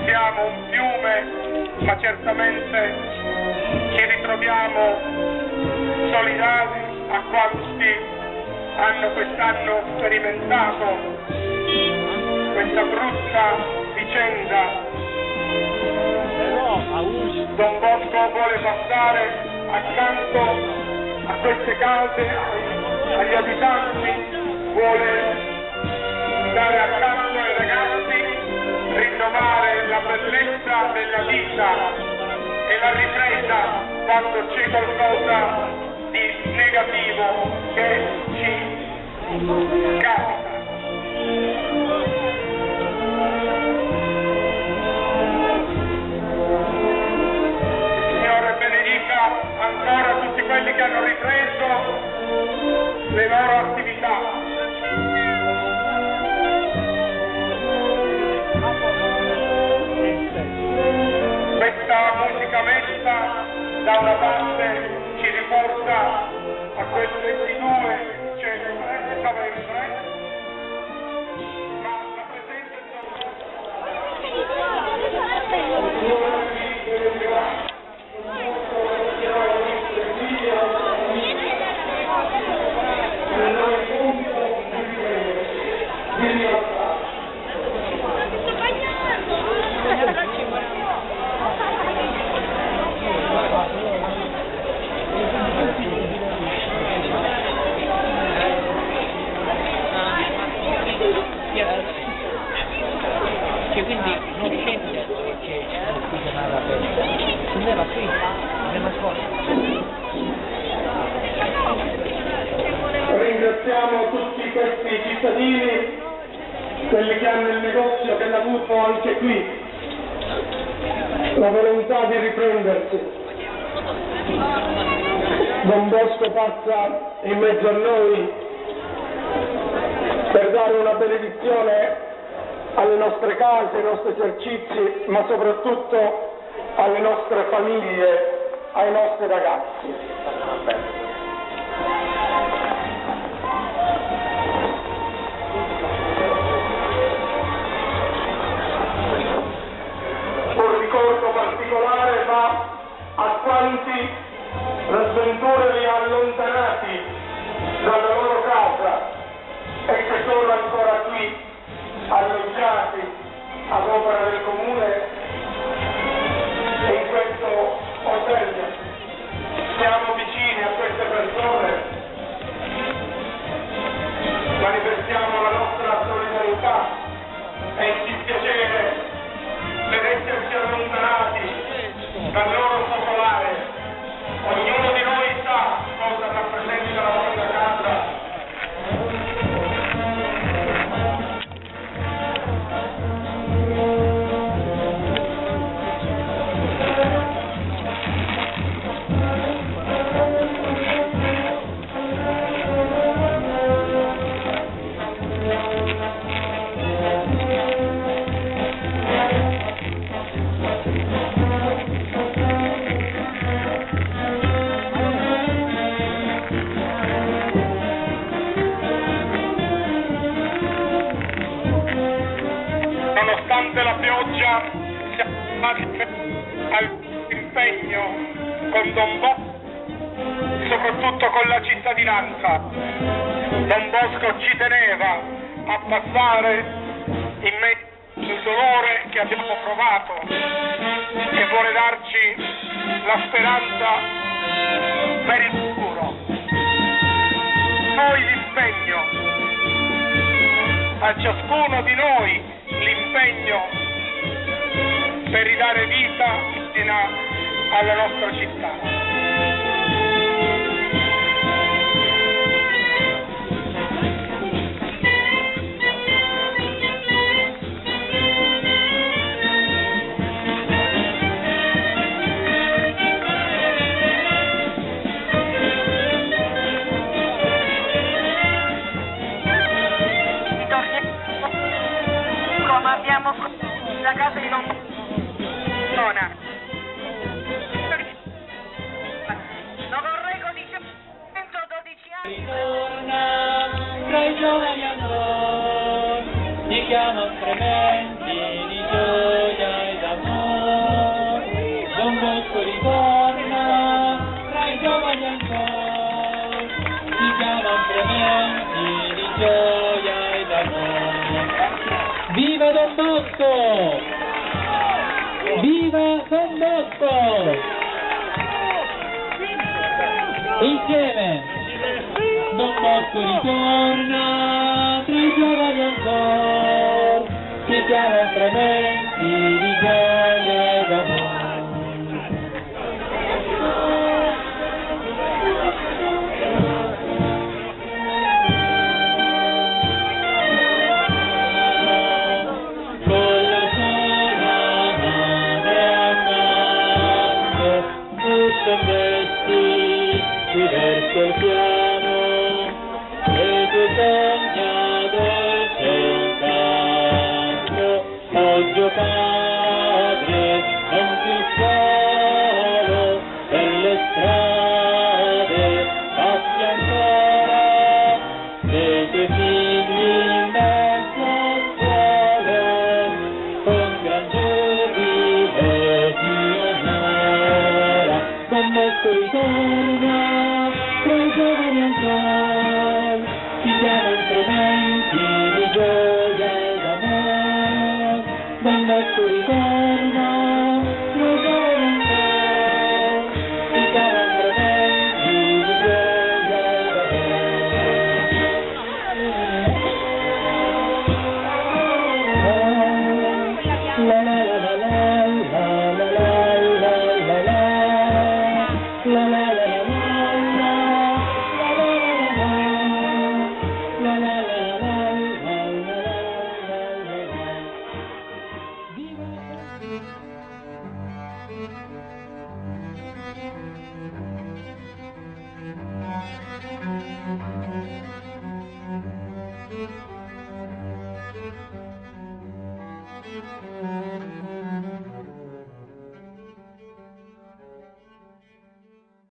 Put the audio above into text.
siamo un fiume, ma certamente ci ritroviamo solidali a quanti hanno quest'anno sperimentato questa brutta vicenda. Don Bosco vuole passare accanto a queste case, agli abitanti, vuole stare accanto ai ragazzi, rinnovare la bellezza della vita e la ripresa quando c'è qualcosa di negativo che ci capita. Signore benedica ancora tutti quelli che hanno ripreso le loro attività. Questa musica mesta da una parte ci riporta a quel 22, c'è stava in tre, ma la presenza avuto anche qui la volontà di riprendersi. Don Bosco passa in mezzo a noi per dare una benedizione alle nostre case, ai nostri esercizi, ma soprattutto alle nostre famiglie, ai nostri ragazzi. Un ricordo particolare va a quanti la sventura li ha allontanati dalla loro casa e che sono ancora qui alloggiati ad opera del Comune e in questo hotel. Siamo vicini a queste persone, manifestiamo la nostra solidarietà e il dispiacere per esserci allontanati dal loro popolare. Ognuno di noi sa cosa rappresenta la nostra casa. Nonostante la pioggia, siamo stati all'impegno con Don Bosco, soprattutto con la cittadinanza. Don Bosco ci teneva a passare in mezzo al dolore che abbiamo provato e vuole darci la speranza per il futuro. Noi l'impegno, a ciascuno di noi l'impegno per ridare vita alla nostra città. Abbiamo la casa di Don Zona. Non vorrei con 112 anni. Ritorna tra i giovani ancora, ti chiama frementi di gioia ed amore. Don Bosco ritorna tra i giovani ancora, ti chiama frementi di gioia ed amore. Viva Don Bosco! Viva Don Bosco! Insieme! Don Bosco ritorna tra i giovani ancora, si chiama frementi di gioia ed amore. Qui verso il piano e tu sogna dolce canto. Oggio padre, non più solo per le strade, passi ancora dei tuoi figli in mezzo al suolo, con gran giubilo ti onora. Don Bosco ritorna tra i giovani ancora, ci siamo strumenti di gioia.